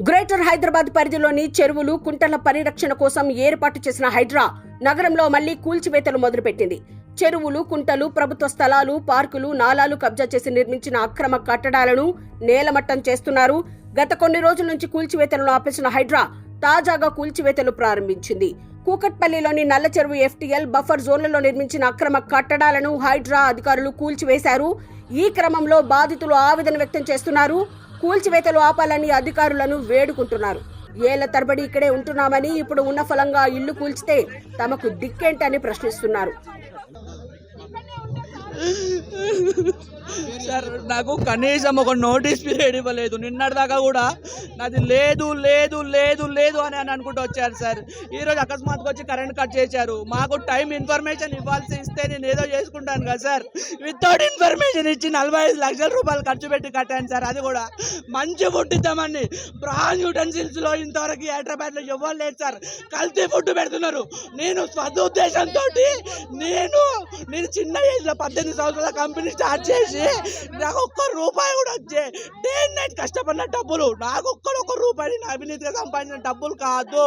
Greater Hyderabad పరిధిలోని చెరువులు కుంటల పరిరక్షణ కోసం ఏర్పాటు చేసిన హైడ్రా నగరంలో మళ్లీ కూల్చివేతలు మొదలుపెట్టింది. చెరువులు, కుంటలు, ప్రభుత్వ స్థలాలు, పార్కులు, నాలాలు కబ్జా చేసి నిర్మించిన అక్రమ కట్టడాలను నేలమట్టం చేస్తున్నారు. గత కొన్ని రోజుల నుంచి కూల్చివేతలను ఆపేసిన హైడ్రా తాజాగా కూల్చివేతలు ప్రారంభించింది. కూకట్పల్లిలోని నల్ల చెరువు FTL బఫర్ జోన్లలో నిర్మించిన అక్రమ కట్టడాలను హైడ్రా అధికారులు కూల్చివేశారు. ఈ క్రమంలో బాధితులు ఆవేదన వ్యక్తం చేస్తున్నారు. కూల్చివేతలు ఆపాలని అధికారులను వేడుకుంటున్నారు. ఏళ్ల తరబడి ఇక్కడే ఉంటున్నామని, ఇప్పుడు ఉన్న ఫలంగా ఇల్లు కూల్చితే తమకు దిక్కేంటని ప్రశ్నిస్తున్నారు. సార్, నాకు కనీసం ఒక నోటీస్ పీరియడ్ ఇవ్వలేదు. నిన్నటిదాకా కూడా నాది లేదు లేదు లేదు లేదు అని అనుకుంటూ వచ్చారు సార్. ఈరోజు అకస్మాత్తుగా వచ్చి కరెంట్ కట్ చేశారు. మాకు టైం ఇన్ఫర్మేషన్ ఇస్తే నేను ఏదో చేసుకుంటాను కదా సార్. వితౌట్ ఇన్ఫర్మేషన్ ఇచ్చి 45 లక్షల రూపాయలు ఖర్చు పెట్టి కట్టాను సార్. అది కూడా మంచి ఫుడ్ ఇద్దామని. బ్రాండ్ యూటెన్సిల్స్లో ఇంతవరకు హైదరాబాద్లో ఇవ్వలేదు లేదు సార్. కల్తీ ఫుడ్ పెడుతున్నారు. నేను సదుద్దేశంతో నేను చిన్న ఏజ్లో 18 సంవత్సరాల కంపెనీ స్టార్ట్ చేసి నాకు ఒక్క రూపాయి కూడా వచ్చే డే నైట్ కష్టపడిన డబ్బులు, నాకు ఒక్క రూపాయి అవినీతిగా సంపాదించిన డబ్బులు కాదు.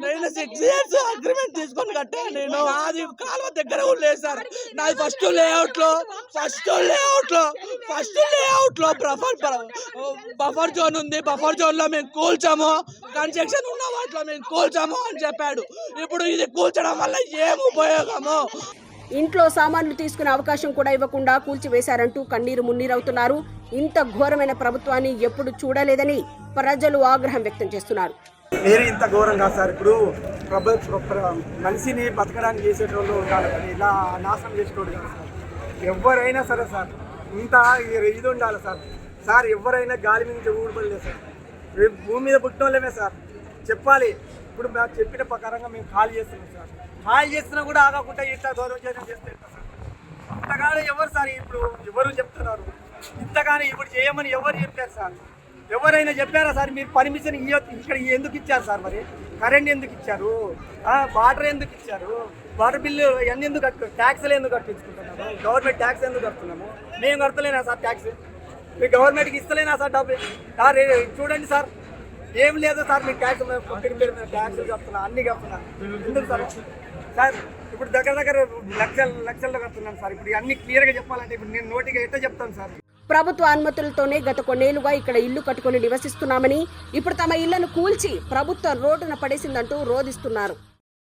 నేను 6 years అగ్రిమెంట్ తీసుకొని కట్టాను. నేను అది కాలువ దగ్గర కూడా లేదు సార్. నాది ఫస్ట్ లేఅవుట్ లో బఫర్ జోన్ ఉంది. బఫర్ జోన్ లో మేము కూల్చాము, కన్స్ట్రక్షన్ ఉన్న వాటిలో మేము కూల్చాము అని చెప్పాడు. ఇప్పుడు ఇది కూల్చడం వల్ల ఏం ఉపయోగము? ఇంట్లో సామాన్లు తీసుకునే అవకాశం కూడా ఇవ్వకుండా కూల్చివేశారంటూ కన్నీరు మున్నీరవుతున్నారు. ఇంత ఘోరమైన ప్రభుత్వాన్ని ఎప్పుడు చూడలేదని ప్రజలు ఆగ్రహం వ్యక్తం చేస్తున్నారు. మీరు ఇంత ఘోరం కాదు సార్. ఇప్పుడు మనిషిని బతకడానికి చేసేటోళ్ళు ఉండాలి, ఇలా నాశనం చేసేటోడు కాదు సార్. ఎవరైనా సరే సార్, ఇంత ఇది ఉండాలి సార్. సార్, ఎవరైనా గాలి మీద ఊడిపడలేదు సార్. భూమి మీద పుట్టినోళ్ళమే సార్. చెప్పాలి. ఇప్పుడు మేము చెప్పిన ప్రకారంగా మేము ఖాళీ చేస్తున్నాం సార్. ఖాళీ చేస్తున్నా కూడా ఆగకుండా ఇంత గౌరవం చేస్తే సార్. ఇంతగానే ఎవరు సార్ ఇప్పుడు ఎవరు చెప్తున్నారు? ఇంతగానే ఇప్పుడు చేయమని ఎవరు చెప్పారు సార్? ఎవరైనా చెప్పారా సార్? మీరు పర్మిషన్ ఇక్కడ ఎందుకు ఇచ్చారు సార్? మరి కరెంట్ ఎందుకు ఇచ్చారు? వాటర్ ఎందుకు ఇచ్చారు? వాటర్ బిల్లు అన్నీ ఎందుకు ట్యాక్స్లు ఎందుకు కట్టించుకుంటున్నారు? గవర్నమెంట్ ట్యాక్స్ ఎందుకు కడుతున్నాము? మేము కడతలేనా సార్ ట్యాక్స్? మీ గవర్నమెంట్కి ఇస్తలేనా సార్ డబ్బు? చూడండి సార్, ఏం లేదు సార్. మీకు ట్యాక్స్ కంపెనీ పేరు మీద ట్యాక్స్లు కడుతున్నా, అన్నీ కడుతున్నా. ఎందుకు సార్? సార్, ఇప్పుడు దగ్గర లక్షల్లో కడుతున్నాను సార్. ఇప్పుడు అన్ని క్లియర్గా చెప్పాలంటే ఇప్పుడు నేను నోటిగా ఎట్లా చెప్తాను సార్? ప్రభుత్వ అనుమతులతోనే గత కొన్నేళ్లుగా ఇక్కడ ఇల్లు కట్టుకుని నివసిస్తున్నామని, ఇప్పుడు తమ ఇళ్లను కూల్చి ప్రభుత్వం రోడ్డున పడేసిందంటూ రోధిస్తున్నారు.